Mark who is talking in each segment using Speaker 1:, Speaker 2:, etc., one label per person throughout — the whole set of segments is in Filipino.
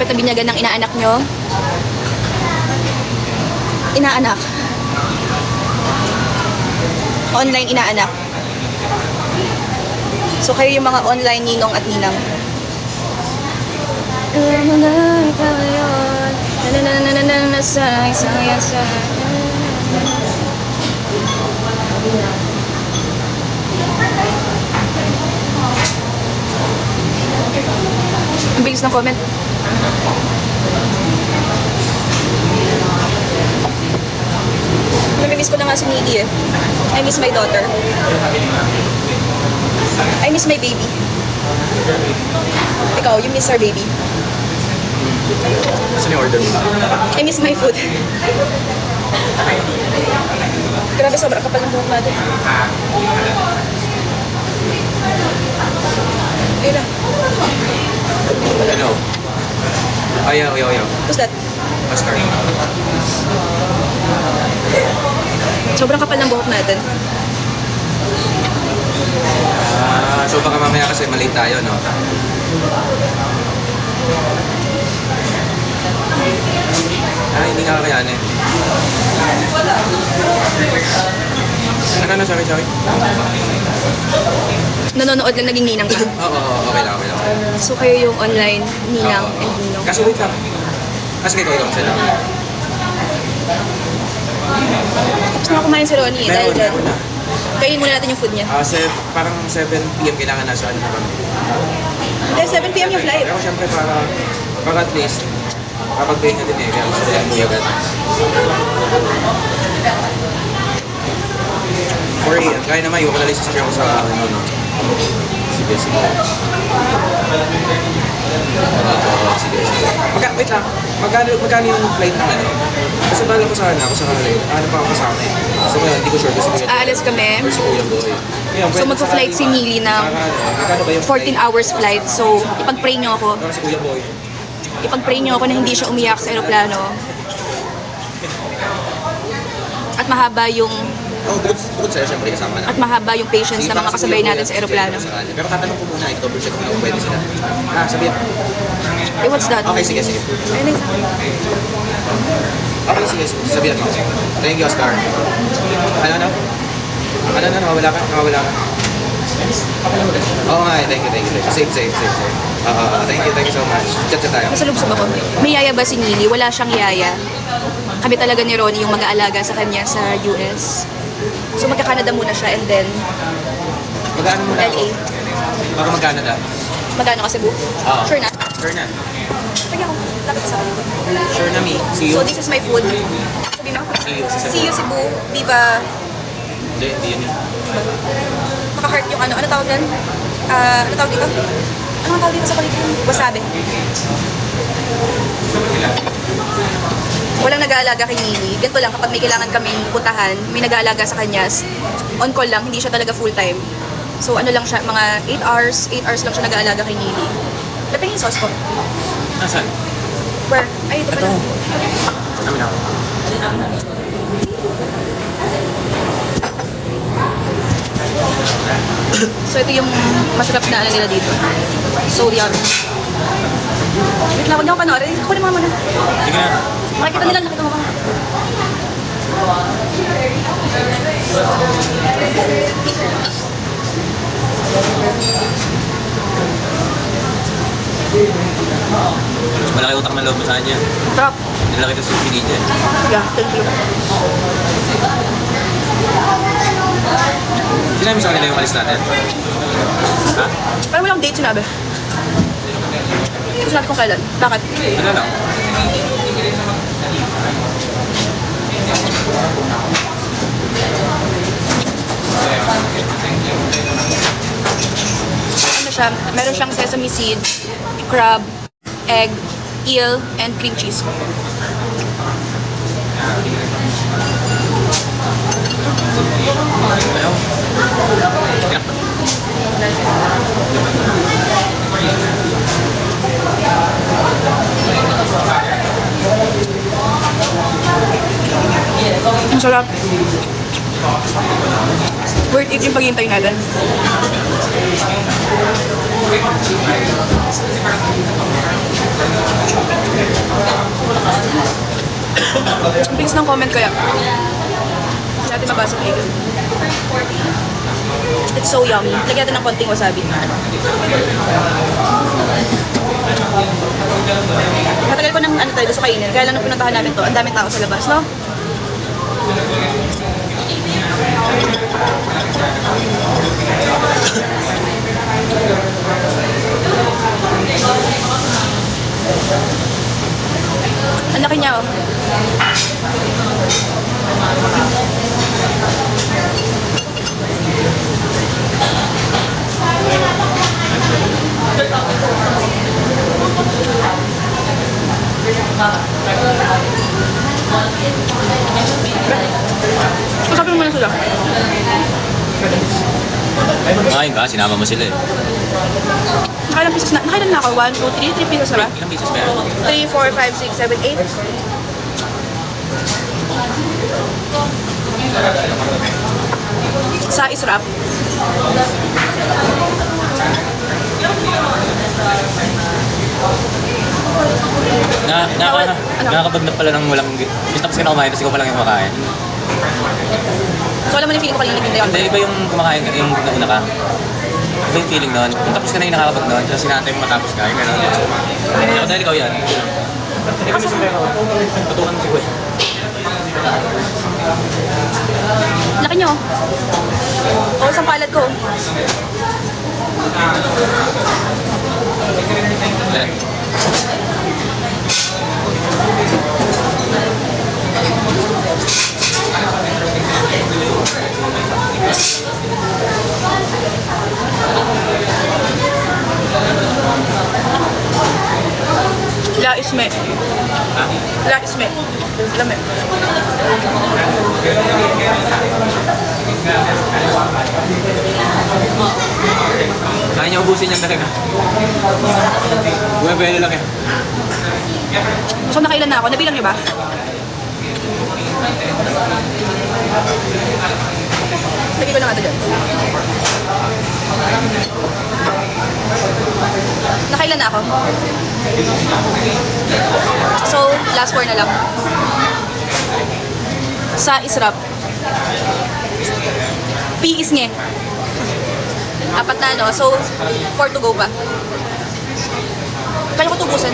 Speaker 1: malapit na binyagan ng inaanak nyo. Inaanak. Online inaanak. So kayo yung mga online ninong at ninang. Ang bilis ng comment. Namimiss ko na nga si Nili eh. I miss my daughter. I miss my baby. Ikaw, you miss our baby.
Speaker 2: Saan yung order mo?
Speaker 1: I miss my food. Grabe, sobrang kapal ng buhok natin. Ayun na.
Speaker 2: Ano? Ayaw.
Speaker 1: Who's that?
Speaker 2: Oscar.
Speaker 1: Sobrang kapal ng buhok natin.
Speaker 2: So baka mamaya kasi mali tayo, no? Hindi nga kakayanin. Ano, sorry.
Speaker 1: Nanonood lang, naging ninang ka.
Speaker 2: Oo, okay lang.
Speaker 1: So kayo yung online ninang
Speaker 2: Oo.
Speaker 1: and ninong.
Speaker 2: Kaso wait lang. Kasi ikaw sila.
Speaker 1: Tapos na kumain si Ronnie dahil dyan.
Speaker 2: Meron na.
Speaker 1: Kainin muna natin yung food niya.
Speaker 2: Parang 7 p.m. kailangan nasa ano na kami.
Speaker 1: Dahil 7 p.m. yung flight.
Speaker 2: Pero syempre para at least kapag-pahinga din eh. Kaya gusto ko yan muy agad. 4 a.m. Kaya naman, iwan ko na lang sa sasya ko sa ano, no? Sige. Sige. Wait lang. Magkano yung flight ng ano? Kasi bala ko sana ako sa kanila. Ano pa ako kasama eh. So ngayon, hindi ko sure kasi
Speaker 1: Aalis kami.
Speaker 2: or si Kuya Boy. Ngayon,
Speaker 1: So magpa-flight si Nili na
Speaker 2: magkano ba yung
Speaker 1: 14 hours flight. So ipag-pray nyo ako.
Speaker 2: Para si Kuya Boy.
Speaker 1: Ipag-pray nyo ako na hindi siya umiyak sa aeroplano. At mahaba yung
Speaker 2: Bukod sa'yo, syempre kasama na.
Speaker 1: at mahaba yung patience ng mga kasabay natin sa aeroplano.
Speaker 2: Pero tatanong ko muna, double check ko kung pwede sila. Sabihin.
Speaker 1: Eh, what's that?
Speaker 2: Okay, sige.
Speaker 1: Ayun,
Speaker 2: Okay, sige. Sabihin mo. Thank you, Oscar. Ano? Nawawala ka? Oo nga, thank you. Safe. Thank you so much. Chat tayo.
Speaker 1: masalubsob ako. May yaya ba si Nili? Wala siyang yaya. Kami talaga ni Ronnie yung mag-aalaga sa kanya sa US. So magka-Canada muna siya and then
Speaker 2: Magkano muna ako?
Speaker 1: LA.
Speaker 2: Baka magkano.
Speaker 1: Magkano ka Cebu?
Speaker 2: Oo.
Speaker 1: Sure na?
Speaker 2: Sure na.
Speaker 1: Pagyan ko. Lapit sa akin.
Speaker 2: Sure na, me. See you.
Speaker 1: So this is my food. Sabi mo?
Speaker 2: See you.
Speaker 1: See you Cebu. Viva.
Speaker 2: Hindi yun eh.
Speaker 1: Maka-heart yung ano. Ano tawag yan? Ano tawag dito? Ano tawag dito sa kulit? Wasabi. Walang nag-aalaga kay Nili. Ganito lang, kapag may kailangan kaming puntahan, may nag-aalaga sa kanya. On call lang, hindi siya talaga full-time. So ano lang siya, mga 8 hours lang siya nag-aalaga kay Nili. Lapin yung sauce ko.
Speaker 2: Nasaan?
Speaker 1: Where? Ay, ito pala.
Speaker 2: Amin ako.
Speaker 1: So ito yung masarap na ano nila dito. So yummy. Wait lang, huwag niyo ako panoorin. Kunin mo muna.
Speaker 2: Sige na.
Speaker 1: Makikita nila, nakita mo ba?
Speaker 2: Malaki utak ng loob mo sa kanya.
Speaker 1: Sarap.
Speaker 2: Nilaki ito sa pinigyan.
Speaker 1: Yeah, thank you.
Speaker 2: Sinabi sa kanila yung alis natin? Ha?
Speaker 1: Pero walang date sinabi. Sinabi kung kailan. Bakit?
Speaker 2: Ano lang?
Speaker 1: Ano siya? Meron siyang sesame seed, crab, egg, eel, and cream cheese.
Speaker 2: Ayaw?
Speaker 1: Ang sarap. Worth it yung paghihintay natin. Ang bilis ng comment kaya. Hindi natin mabasa kayo. It's so yummy. Lagyan natin ng konting wasabi. Matagal ko ng ano tayo gusto kainin. Kaya lang nung pinuntahan namin to, ang daming tao sa labas, no? Ang laki niya, oh. Usapin mo na sila.
Speaker 3: Kumain ka, sinama mo sila eh.
Speaker 1: Nakailang pieces na? Nakailan na ako? 1, 2, 3? 3 pieces na ba?
Speaker 3: Ilang pieces ba yan?
Speaker 1: 3, 4, 5, 6, 7, 8. Sa israp. Ano?
Speaker 3: Nakakabag pala ng walang... Tapos ka na kumain, tapos ikaw pa lang yung kumakain.
Speaker 1: So alam mo na yung feeling ko kanina naging
Speaker 3: Hindi, iba yung kumakain, yung nauna ka. Iba yung feeling nun. Kung tapos ka na yung nakakabag nun, tapos sinatay mo matapos ka, yung gano'n. Ako dahil ikaw yan. Hindi kami sa pera. Patukan mo si Boy.
Speaker 1: Laki nyo. O, isang palad ko.
Speaker 3: Yan.
Speaker 1: La isme. La isme. Lame.
Speaker 3: Kaya niya ubusin yung talaga. Buwebelo lang yan.
Speaker 1: So nakailan na ako? Nabilang nyo ba? Lagi ko lang ito dyan. Nakailan na ako? So, last 4 na lang. Sa israp. P is nge. 4 na, no? So, 4 to go pa. Kaya ko tubusan.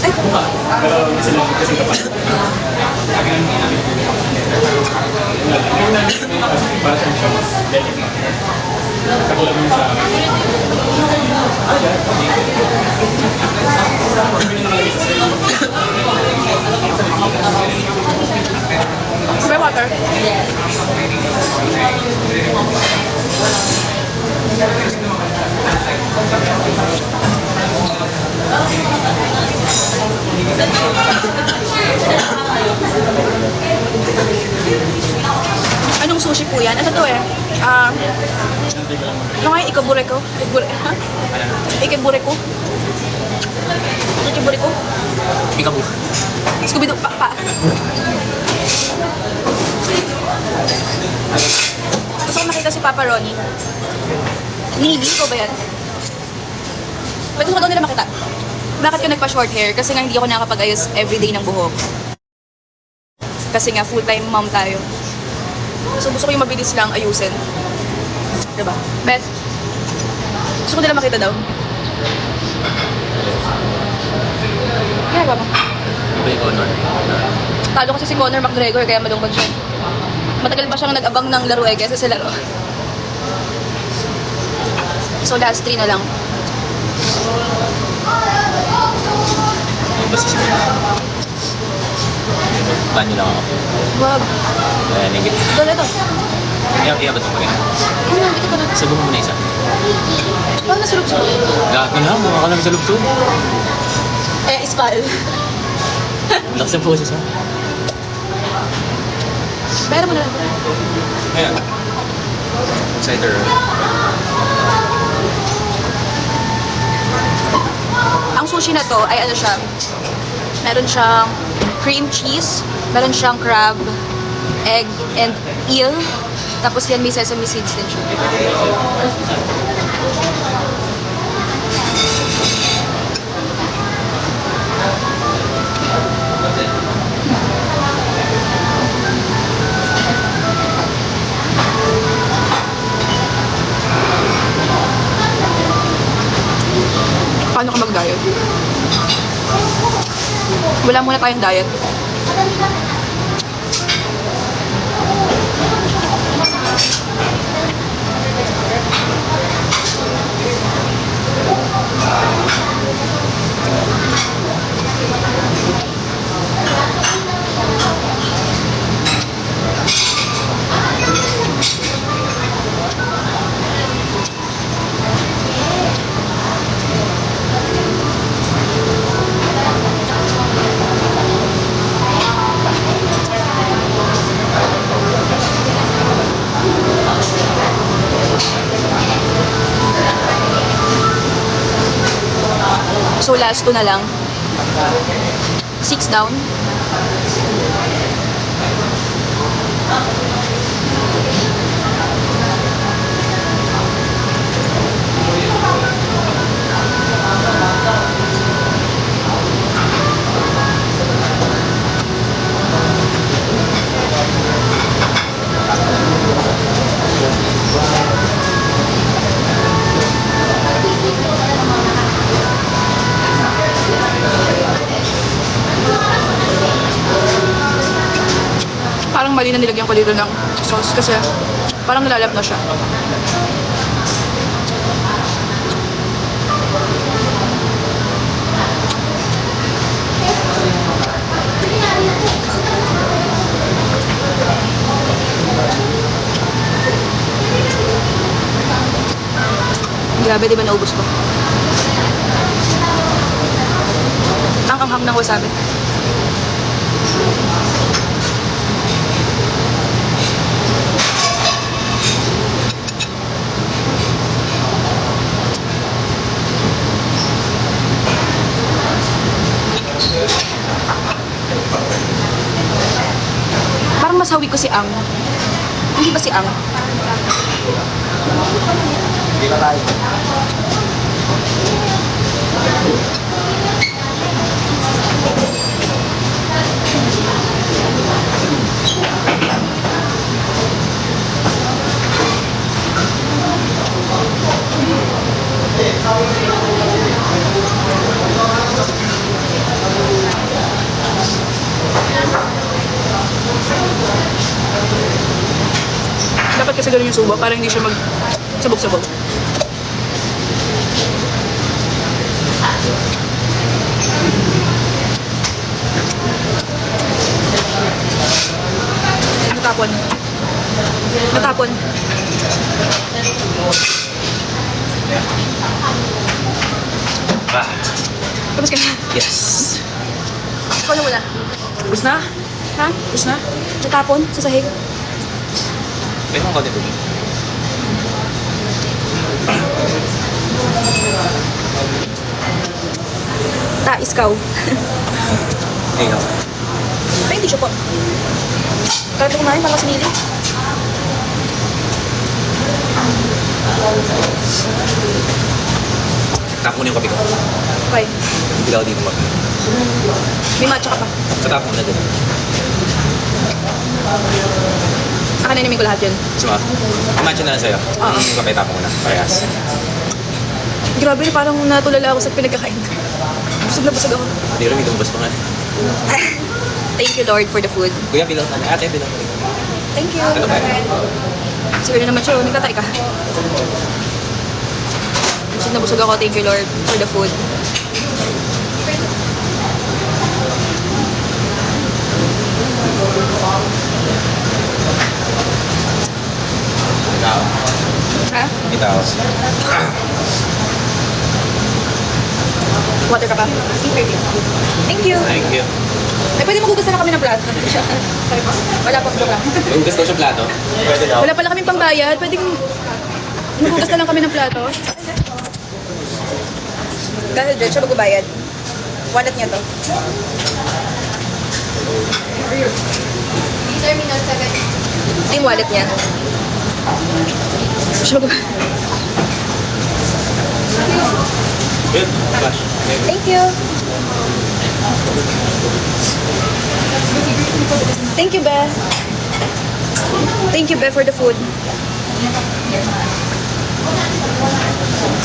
Speaker 1: Ay! May water. Anong sushi po yan? Ano to eh? Ano nga yung ikabureko? Ikibureko? Ikibureko?
Speaker 3: Ikabu.
Speaker 1: Scooby-Doo, pa. Gusto ko makita si Papa Ronnie. Nili ko ba yan? Ba't gusto ko daw nila makita? Bakit ka nagpa-short hair? Kasi nga hindi ako nakapag-ayos everyday ng buhok. Kasi nga full-time mom tayo. So gusto ko yung mabilis lang ayusin. Diba? Bet, gusto ko nila makita daw. Kaya ba mo?
Speaker 3: Iba yung honor.
Speaker 1: Talo kasi si Conor McGregor kaya malungkot siya. Matagal pa siyang nag-abang ng laro eh kaysa sa laro. So last 3 na lang.
Speaker 3: Yung basta si Boy. Banyo lang ako.
Speaker 1: Wag.
Speaker 3: Ayan, ingit.
Speaker 1: Ito.
Speaker 3: Iya ba ito pag
Speaker 1: Ano yan? Ito ka na.
Speaker 3: Sabong mo na isa.
Speaker 1: Parang nasulog-sulog.
Speaker 3: Gago na, mukha ka namin sa lubso.
Speaker 1: Eh, ispal.
Speaker 3: Lakas ang poses ha.
Speaker 1: Pero mo na lang.
Speaker 3: Ayan. Cider.
Speaker 1: Ang sushi na to ay ano siya, meron siyang cream cheese, meron siyang crab, egg, and eel. Tapos yan may sesame seeds din siya. Paano ka mag-diet? Wala muna tayong diet. So last 2 na lang. 6 down. Parang mali na nilagyan ko dito ng sauce kasi parang nalalap na siya. Grabe, di ba naubos ko? Ang anghang ng wasabi. Parang masawi ko si Ang. Hindi ba si Ang?
Speaker 3: Hindi na tayo.
Speaker 1: Dapat kasi ganun yung subo para hindi siya mag-sabog-sabog. Natapon. Natapon.
Speaker 3: Ah,
Speaker 1: Tapos ka na.
Speaker 3: yes.
Speaker 1: Ikaw na muna.
Speaker 2: Tapos na?
Speaker 1: Ha?
Speaker 2: Tapos na?
Speaker 1: Natapon sa sahig.
Speaker 3: Pwede mong konti tubig.
Speaker 1: Iskaw.
Speaker 3: Ikaw.
Speaker 1: Ay, hindi siya po. Kahit kumain, parang sinili.
Speaker 3: Tapon yung kape ko.
Speaker 1: Okay.
Speaker 3: Hindi ako dito mag.
Speaker 1: May matcha ka pa.
Speaker 3: Tatapon na din.
Speaker 1: Akaninimin ko lahat yun.
Speaker 3: Suma, imagine na lang sa'yo.
Speaker 1: Oo.
Speaker 3: Yung kape tapon ko na. Parehas.
Speaker 1: Grabe, parang natulala ako sa pinagkakain. Busog na busog ako.
Speaker 3: Hindi rin, may lumabas pa nga.
Speaker 1: Thank you, Lord, for the food.
Speaker 3: Kuya, bilang na. Ate, bilang na.
Speaker 1: Thank you.
Speaker 3: Ano ba?
Speaker 1: Siguro naman siya, nagtatay ka. Busog na busog ako. Thank you, Lord, for the food.
Speaker 3: Ikaw.
Speaker 1: Ha?
Speaker 3: Ikaw.
Speaker 1: Water ka pa? Thank you.
Speaker 3: Thank you.
Speaker 1: Ay, pwede maghugas na kami ng plato. Sorry po. Wala pa po lang.
Speaker 3: Yung gusto ko siyang plato? Pwede daw.
Speaker 1: Wala pala kaming pambayad. Pwede maghugas na lang kami ng plato. Dahil dyan siya magbabayad. Wallet niya to.
Speaker 4: Terminal 7.
Speaker 1: Ito yung wallet niya. Siya magbabayad.
Speaker 3: Good. Flash.
Speaker 1: Thank you. Thank you, Beth. Thank you, Beth, for the food.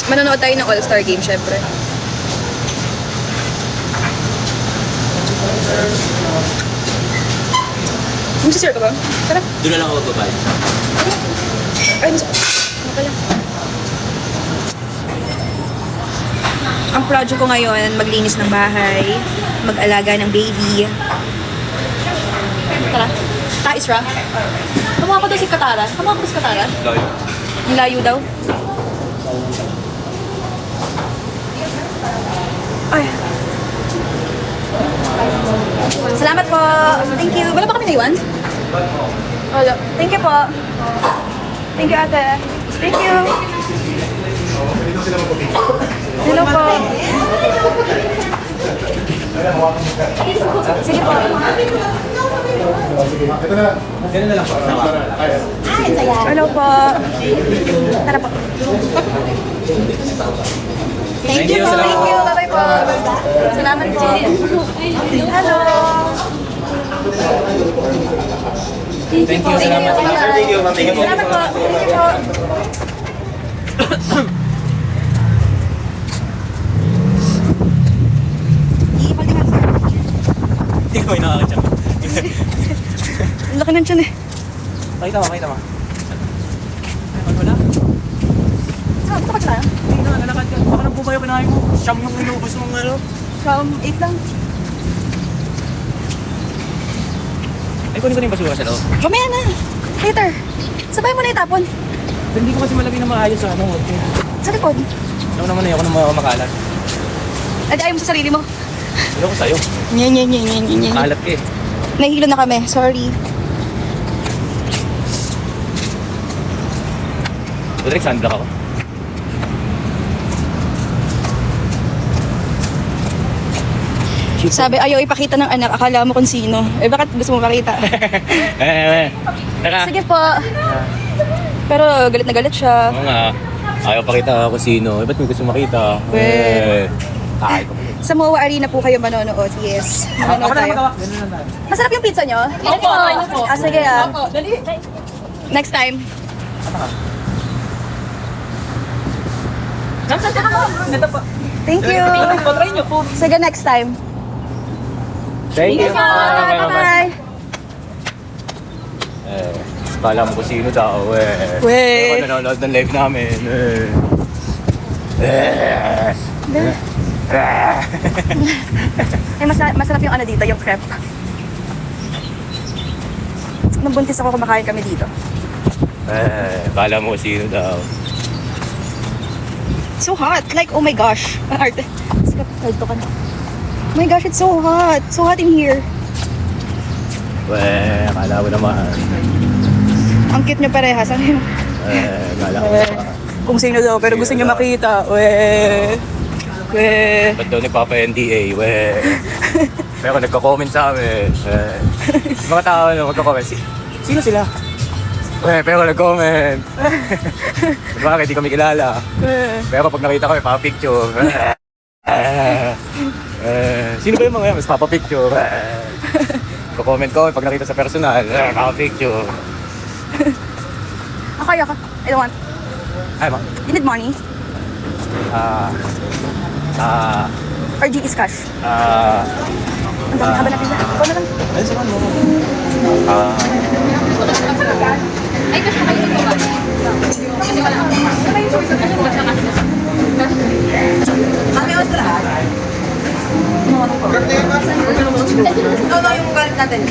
Speaker 1: Manonood tayo ng All-Star Game, syempre. Magsisir ka ba? Tara.
Speaker 3: Doon na lang ako babay.
Speaker 1: Ay, ano pala? Ang project ko ngayon, maglinis ng bahay, mag-alaga ng baby. Tara. Tais ra. Kumuha ko daw si Katara. Kumuha ko si Katara.
Speaker 3: Loyo.
Speaker 1: Ang layo daw. Ay. Salamat po. Thank you. Wala ba kami naiwan? Wala. Thank you po. Thank you, ate. Thank you. Hello po. Sige po.
Speaker 2: Ganun na lang po.
Speaker 1: Hello po. Tara po. Thank you po. Thank you. Bye-bye po. Salamat po. Hello.
Speaker 3: Thank you, salamat.
Speaker 1: Thank you.
Speaker 3: Thank you po.
Speaker 1: Salamat po. Thank you po. Iipalingan sir.
Speaker 3: Hindi ko may nakakita.
Speaker 1: Ang laki ng tiyan eh.
Speaker 3: Pakita mo, pakita mo. Ay, wala.
Speaker 1: Saan? Gusto ko siya?
Speaker 3: Hindi na, lalakad ka. Baka nang bumayo kinahin mo. Siyam yung inubos mong ano.
Speaker 1: From 8 lang.
Speaker 3: Ay, kunin ko na yung basura sa loob.
Speaker 1: Mamaya na. Later. Sabay mo na itapon.
Speaker 3: Hindi ko kasi malagay na maayos sa ano. Okay.
Speaker 1: Sa likod.
Speaker 3: Ako naman eh, ako naman makalat.
Speaker 1: Adi ayaw mo sa sarili mo.
Speaker 3: Hindi ko sa'yo.
Speaker 1: Nye.
Speaker 3: Kalat ka eh.
Speaker 1: Nahihilo na kami. Sorry.
Speaker 3: Rodrick, sunblock ako.
Speaker 1: Sabi ayaw ipakita ng anak. Akala mo kung sino. Eh bakit gusto mo makita?
Speaker 3: Tara.
Speaker 1: Sige po. Pero galit na galit siya.
Speaker 3: Oo nga. Ayaw pakita kung sino. Eh, ba't mo gusto makita?
Speaker 1: Well.
Speaker 3: Ay, ko.
Speaker 1: Sa MOA Arena po kayo manonood. Yes. Manonood tayo. Masarap yung pizza nyo?
Speaker 4: Opo, opo.
Speaker 1: Ah, sige ah.
Speaker 4: Opo, dali.
Speaker 1: Next time.
Speaker 4: Ito po.
Speaker 1: Thank you.
Speaker 4: Try niyo po.
Speaker 1: Sige, next time.
Speaker 3: Thank you.
Speaker 1: Bye-bye.
Speaker 3: Kala mo kung sino daw eh.
Speaker 1: Weh.
Speaker 3: Ako nanonood ng live namin.
Speaker 1: Eh, masarap yung ano dito, yung crepe. Nung buntis ako, kumakain kami dito.
Speaker 3: Kala mo kung sino daw.
Speaker 1: So hot. Like, oh my gosh. Ang arte. Sige, kaldo ka na. Oh my gosh, it's so hot. So hot in here.
Speaker 3: Kala mo naman.
Speaker 1: Ang cute nyo parehas. Ano yun?
Speaker 3: Kala mo naman.
Speaker 1: Kung sino daw, pero gusto nyo makita. Weh.
Speaker 3: Ba't daw nagpapa-NDA? Pero nagko-comment sa amin. Mga tao na magko-comment. Sino sila? Pero nag-comment. Bakit di kami kilala? Pero pag nakita ko, papa-picture. Sino ba yung mga yan? Mas papa-picture. Ko-comment ko pag nakita sa personal. Papa-picture.
Speaker 1: Okay. I don't want.
Speaker 3: Ay, ma.
Speaker 1: You need money? Or do you is cash? Ang dami haba na pila. Ikaw na lang.
Speaker 3: Ay, saan mo?
Speaker 4: Ay, kasi kayo ito ba? Kasi wala ako.
Speaker 1: Ate, ostra. Yung galit natin.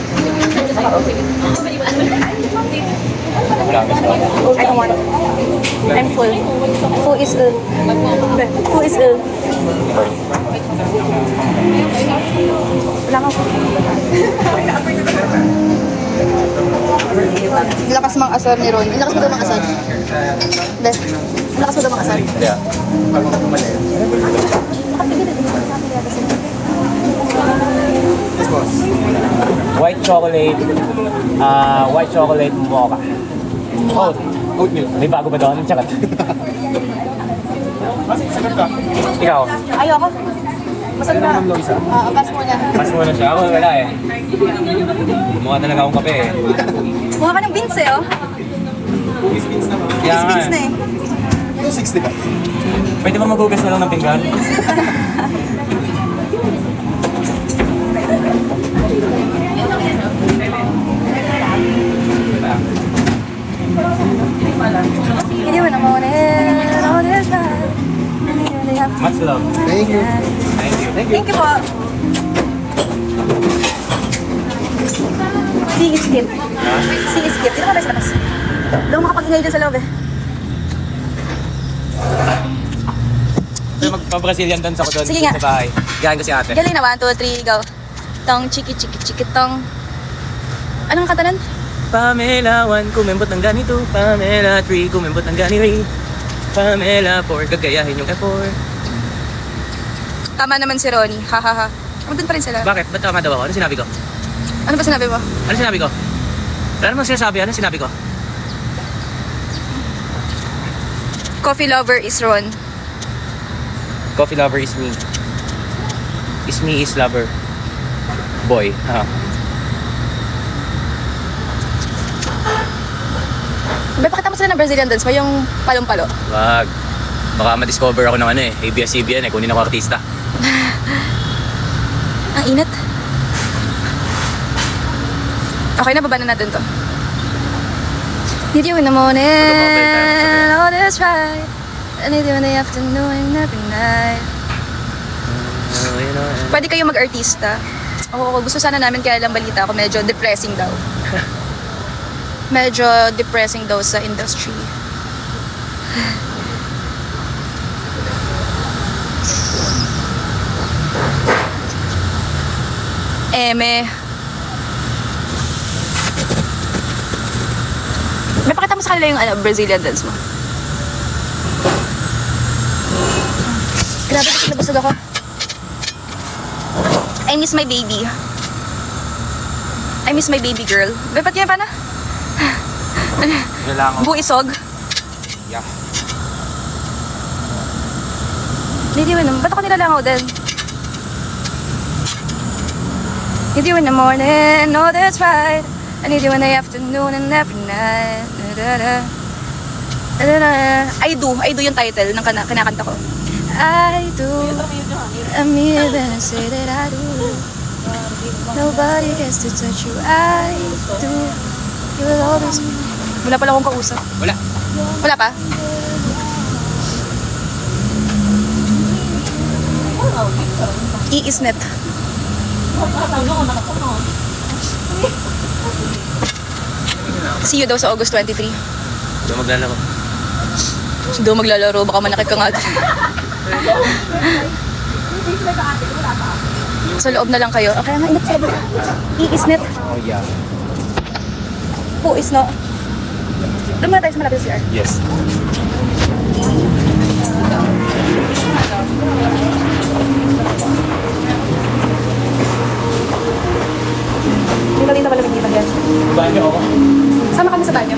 Speaker 3: Wala ka sa
Speaker 1: I don't want. I'm full. Full is ill. Full is ill. Wala ka po. Lakas mang asar ni Ron. Lakas mo daw mang asar. Bes. Lakas mo daw mang asar.
Speaker 3: Yeah. White chocolate mocha. Oh, oatmeal. May bago ba doon? Sakat. Ikaw?
Speaker 1: Ayoko. Masarap na. Pass mo na.
Speaker 3: Mas muna siya. Ako wala eh. Mukha talaga akong kape eh.
Speaker 1: Mukha ka ng beans eh, oh.
Speaker 3: Kaya nga
Speaker 1: Beans na
Speaker 3: eh.
Speaker 1: eh.
Speaker 2: 60 ba?
Speaker 3: Pwede ba maghugas na lang ng pinggan?
Speaker 1: Hindi mo naman all this time. Hindi have to.
Speaker 3: Much love.
Speaker 2: Thank you.
Speaker 3: Thank you. Thank you.
Speaker 1: Thank you po. Sige, skip. Sige, skip. Dito ka ba sa labas? Doon makapag-ingay dyan sa loob eh.
Speaker 3: Magpa-Brazilian dance ako doon.
Speaker 1: Sige nga.
Speaker 3: Sa bahay. Galing ko si ate.
Speaker 1: Galing na, 1, 2, 3, go. Tong, chiki, chiki, chiki, tong. Anong kanta nun?
Speaker 3: Pamela 1, kumembot ng ganito. Pamela 3, kumembot ng ganito. Pamela 4, gagayahin yung F4.
Speaker 1: Tama naman si Ronnie. Ha, ha, ha. Doon pa rin sila.
Speaker 3: Bakit? Ba't tama daw ako? Ano sinabi ko?
Speaker 1: Ano ba sinabi mo?
Speaker 3: Ano sinabi ko? Ano mo sinasabi? Ano sinabi ko?
Speaker 1: Coffee lover is Ron.
Speaker 3: Coffee lover is me. Is me is lover. Boy.
Speaker 1: Ba, pakita mo sila ng Brazilian dance mo, yung palong-palo.
Speaker 3: Wag. Baka ma-discover ako ng ano eh. ABS-CBN eh. Kunin ako artista.
Speaker 1: Ang init. Okay na, baba na natin to. Need you in the morning, oh that's right. I need you in the afternoon, every night. Pwede kayo mag-artista. Oo, gusto sana namin, kaya lang balita ako, medyo depressing daw. Medyo depressing daw sa industry. Eme. May pakita mo sa kanila yung Brazilian dance mo. Grabe, kasi nabusog ako. I miss my baby. I miss my baby girl. Ba't yan pa na?
Speaker 3: Kailangan.
Speaker 1: Buisog.
Speaker 3: Yeah.
Speaker 1: Hindi mo naman. Ba't ako nilalangaw din? Need you in the morning, oh that's right. I need you in the afternoon and every night. I do yung title ng kinakanta ko. I do. I mean when I say that I do. Nobody gets to touch you. I do. You will always be. Wala pala akong kausap.
Speaker 3: Wala.
Speaker 1: Wala pa? Iisnet. See you daw sa August 23.
Speaker 3: Ito maglalaro.
Speaker 1: Daw maglalaro, baka manakit ka nga. Sa loob na lang kayo. Okay, mainit sa loob. Iisnet.
Speaker 3: Oh yeah.
Speaker 1: Po is no. Doon muna tayo sa malapit sa CR.
Speaker 3: Yes.
Speaker 1: Dito pala magiging yan.
Speaker 3: Banyo ako.
Speaker 1: Sama kami sa banyo.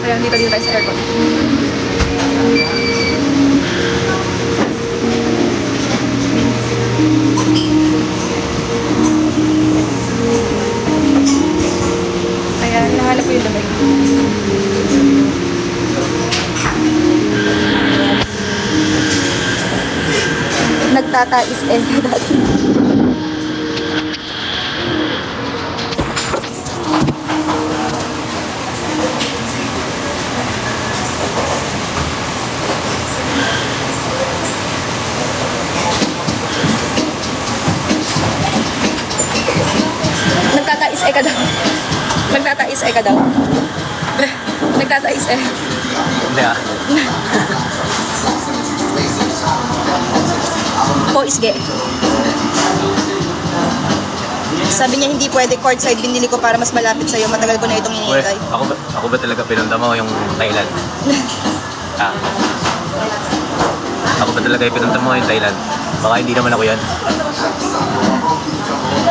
Speaker 1: Ayan, dito tayo sa aircon. Ayan, nahanap ko yung damay. Nagtatais eh dati. Nagtatais eh ka daw. Nagtatais eh ka daw. Nagtatais eh.
Speaker 3: Hindi ah.
Speaker 1: Po isge. Sabi niya hindi pwede courtside, binili ko para mas malapit sa'yo. Matagal ko na itong
Speaker 3: Uy,
Speaker 1: hinihintay.
Speaker 3: ako ba talaga pinunta mo yung Thailand? Ah. Ako ba talaga pinunta mo yung Thailand? Baka hindi naman ako yan.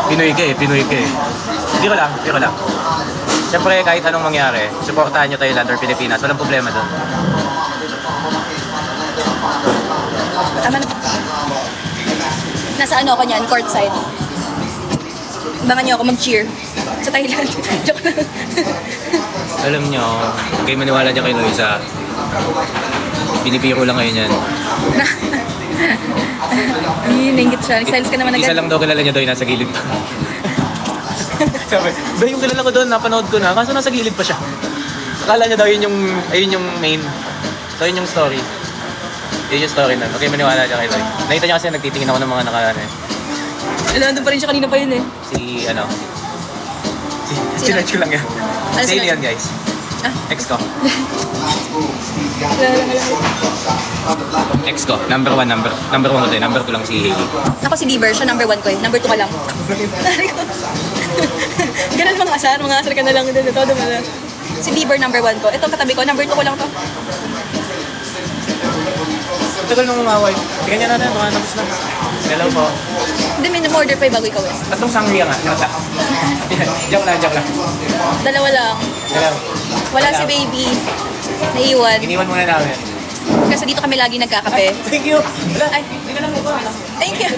Speaker 3: Pinoy ka eh. Hindi ko lang. Siyempre kahit anong mangyari, supportahan nyo Thailand or Pilipinas, walang problema doon.
Speaker 1: Tama na. Nasa ano ako niyan, courtside. Abangan niyo ako mag-cheer sa Thailand. Joke lang.
Speaker 3: Alam nyo, kayo maniwala dyan kay Loisa. Pinipiro lang ngayon yan.
Speaker 1: Nainggit siya. Nag-silence ka naman agad.
Speaker 3: Isa lang daw kilala niya doon, nasa gilid pa.
Speaker 5: Sabi, ba yung kilala ko doon, napanood ko na, kaso nasa gilid pa siya. Akala niya daw ayun yung main. So yun yung story. Yun yung story nun. Okay, maniwala siya kay Toy. Nakita niya kasi nagtitingin ako ng mga nakaraan eh.
Speaker 1: Nandun pa rin siya kanina pa yun eh.
Speaker 5: Si
Speaker 1: Sino?
Speaker 5: Nacho lang yan.
Speaker 1: Ano
Speaker 5: Si
Speaker 1: si
Speaker 5: Alien
Speaker 1: Nacho?
Speaker 5: guys. Ex ko. Ex ko. Number one ko din. Number 2 lang si Hailey.
Speaker 1: Ako si Bieber, siya number 1 ko eh. Number 2 ka lang. Ganun mga asar ka na lang din. Todo mo na. Si Bieber number 1 ko. Ito katabi ko, number 2 ko lang to.
Speaker 5: Tagal nung umaway. Tingnan niya natin, baka tapos na. Hello po.
Speaker 1: Hindi, may order pa yung bago ikaw eh.
Speaker 5: Tatlong sangria nga. Nata. Joke lang.
Speaker 1: Dalawa lang.
Speaker 5: Hello.
Speaker 1: Wala si baby. Naiwan.
Speaker 5: Iniwan muna namin.
Speaker 1: Kasi dito kami lagi nagkakape.
Speaker 5: Thank you.
Speaker 1: Ay, thank you.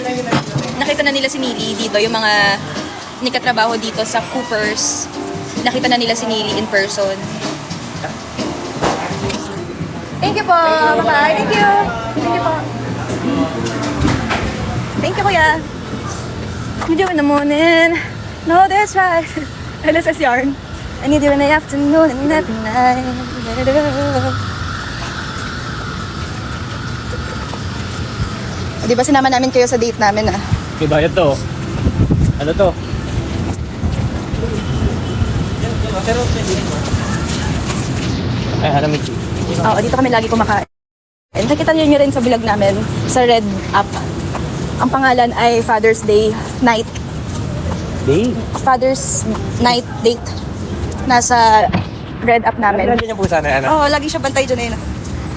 Speaker 1: Nakita na nila si Nili dito, yung mga nikatrabaho dito sa Coopers. Nakita na nila si Nili in person. Thank you po. Bye-bye. Thank you. Thank you po. Thank you, kuya. You do in the morning. No, that's right. LSS yarn. I need you in the afternoon and every night. Di ba sinama namin kayo sa date namin ah?
Speaker 5: May bayad to. Ano to? Ay, alam mo.
Speaker 1: Oo, dito kami lagi kumakain. Nakita niyo rin sa vlog namin sa Red App. Ang pangalan ay Father's Day Night.
Speaker 5: Day?
Speaker 1: Father's Night Date. Nasa Red App namin.
Speaker 5: Nandiyan yung pusa na ano?
Speaker 1: Oo, lagi siya bantay dyan eh. No?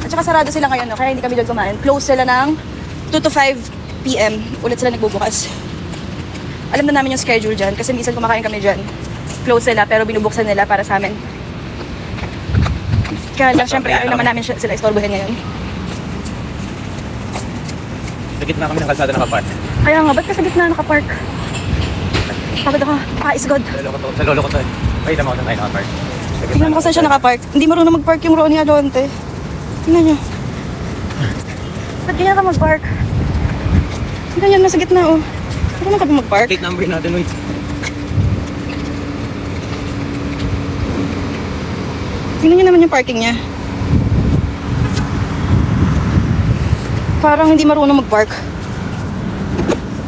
Speaker 1: At saka sarado sila ngayon, no? Kaya hindi kami dyan kumain. Close sila ng 2 to 5 p.m. Ulit sila nagbubukas. Alam na namin yung schedule dyan kasi minsan kumakain kami dyan. Close sila pero binubuksan nila para sa amin. Kaya lang syempre ayaw naman namin sila istorbohin ngayon.
Speaker 5: Sa gitna kami ng kalsada nakapark.
Speaker 1: Kaya nga, ba't ka sa gitna nakapark? Pagod ako, pa-isgod.
Speaker 5: Sa lolo ko to eh. Wait, naman ako tayo nakapark.
Speaker 1: Tingnan mo kung saan siya nakapark. Hindi marunong mag-park yung Ronnie Alonte. Tingnan nyo. Ba't ganyan ka mag-park? Tingnan nyo, nasa gitna oh. Marunong ka ba mag-park?
Speaker 5: Plate number natin, wait.
Speaker 1: Tingnan nyo naman yung parking niya. Parang hindi marunong mag-park.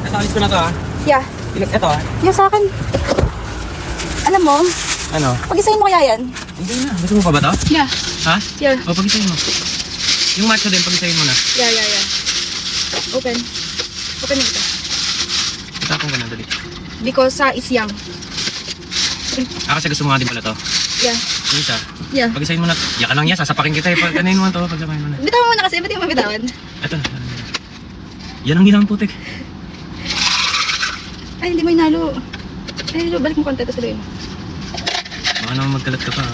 Speaker 5: Natalis ko na to ah.
Speaker 1: Yeah.
Speaker 5: Ito ah.
Speaker 1: Yeah, sa akin. Alam mo,
Speaker 5: Ano?
Speaker 1: pag-isahin mo kaya yan?
Speaker 5: Hindi na. Gusto mo pa ba to?
Speaker 1: Yeah.
Speaker 5: Ha?
Speaker 1: Yeah.
Speaker 5: O, pag-isayin mo. Yung macho din, pag-isayin mo na.
Speaker 1: Yeah. Open. Open nito.
Speaker 5: Itapong ka na, dali.
Speaker 1: Because sa is young.
Speaker 5: Kasi gusto mo nga din pala to.
Speaker 1: Yeah.
Speaker 5: Yung isa.
Speaker 1: Yeah.
Speaker 5: Pag-isayin mo na. Yaka lang yan, sasapakin kita eh. Pag-anayin mo to, pag-sapakin mo na.
Speaker 1: Bitawan mo na kasi, ba't yung mabitawan?
Speaker 5: Ito na. Yan ang ginawang putik.
Speaker 1: Ay, hindi mo inalo. Ay, balik mo konti, tapos sabihin mo.
Speaker 5: Baka naman magkalat ka pa.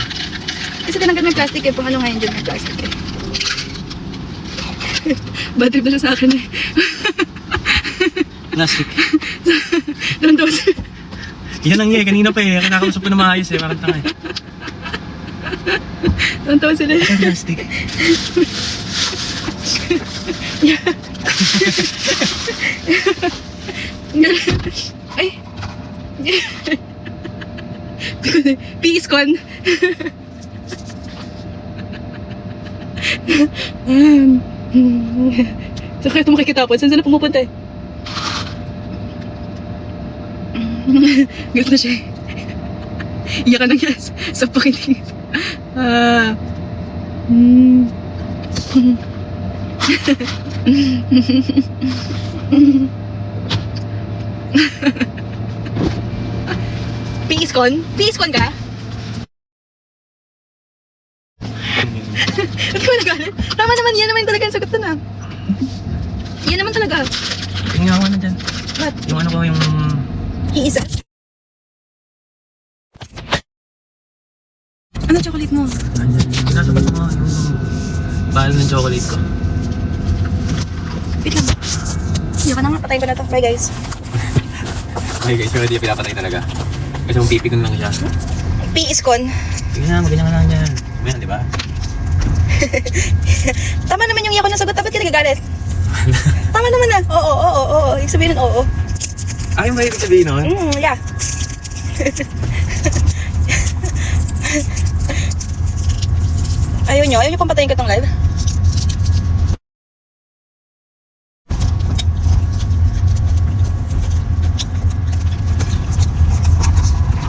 Speaker 1: Kasi tinanggal mo yung plastic eh. Pang ano ngayon dyan yung plastic eh. Bad trip na siya sa akin eh.
Speaker 5: Plastic.
Speaker 1: Doon daw siya.
Speaker 5: Yan ang kanina pa eh. Kinakausap ko na maayos eh. Parang tanga eh.
Speaker 1: Doon daw sila.
Speaker 5: Plastic.
Speaker 1: Ay. Peace con. Saan kayo ito makikitapon? Saan sila pumupunta eh? Gulat na siya eh. Iyak ka na yan sa pakinig. Peace con? Peace con ka? Ba't ka nagalit? Tama naman, yan naman talaga ang sagot na. Yan naman talaga.
Speaker 5: Tingnan ko na dyan.
Speaker 1: What?
Speaker 5: Yung ano ko yung...
Speaker 1: Iisa. Ano chocolate mo?
Speaker 5: Sinasabat mo yung bahal ng chocolate ko.
Speaker 1: Wait lang. Hindi ka na nga, patayin ko na to. Bye guys.
Speaker 5: Okay guys, pero di pinapatay talaga. Kasi mong pipikon lang siya.
Speaker 1: Peace con.
Speaker 5: Tingnan mo, ganyan ka lang dyan. Ganyan, di ba?
Speaker 1: Tama naman yung iyak ko na sagot. Dapat ka nagagalit. Tama naman na. Oo. Ibig sabihin nun, oo.
Speaker 5: Akin ba ibig sabihin nun?
Speaker 1: Yeah. Ayaw nyo pang patayin kitang live?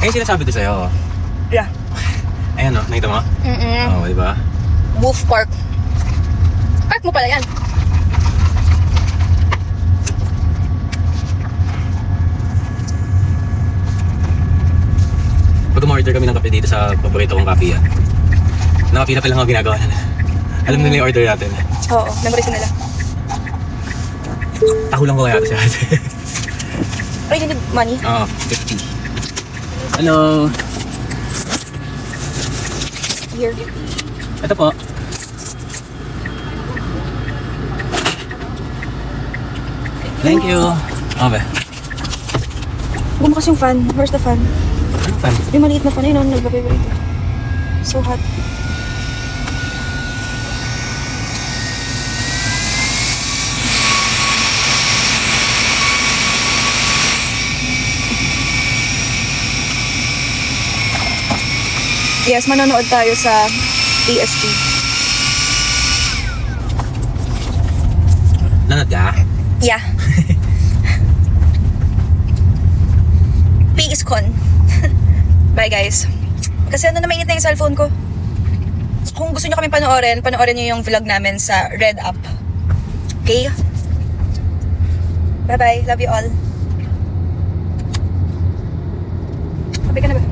Speaker 5: Eh, sinasabi ko sa'yo.
Speaker 1: Yeah.
Speaker 5: Ayan o, nakita mo? Oo, di ba?
Speaker 1: Wolf Park. Park mo pala yan.
Speaker 5: Pag umorder kami ng kape dito sa paborito kong kape yan, nakapila pa lang ako ginagawa na. Alam na yung order natin.
Speaker 1: Oo, memorize nila.
Speaker 5: Taho lang ko kaya ito siya.
Speaker 1: Ay, you need money.
Speaker 5: Oo, 50. Hello.
Speaker 1: Here.
Speaker 5: Ito po. Thank you. Okay.
Speaker 1: Bumakas yung fan. Where's the fan?
Speaker 5: Ano fan?
Speaker 1: Yung maliit na fan. Ayun, nag-vibrate. So hot. Yes, manonood tayo sa ESG.
Speaker 5: Nanood ka?
Speaker 1: Yeah. P is con. Bye guys. Kasi ano na mainit na yung cellphone ko. Kung gusto nyo kami panoorin nyo yung vlog namin sa Red App. Okay? Bye bye. Love you all. Gabi ka na ba?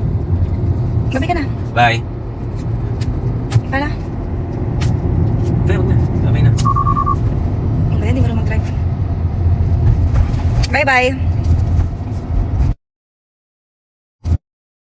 Speaker 1: Gabi ka na.
Speaker 5: Bye.
Speaker 1: Para?
Speaker 5: Bye, huwag na. Bye na.
Speaker 1: Hindi mo rin mag-drive. Bye bye.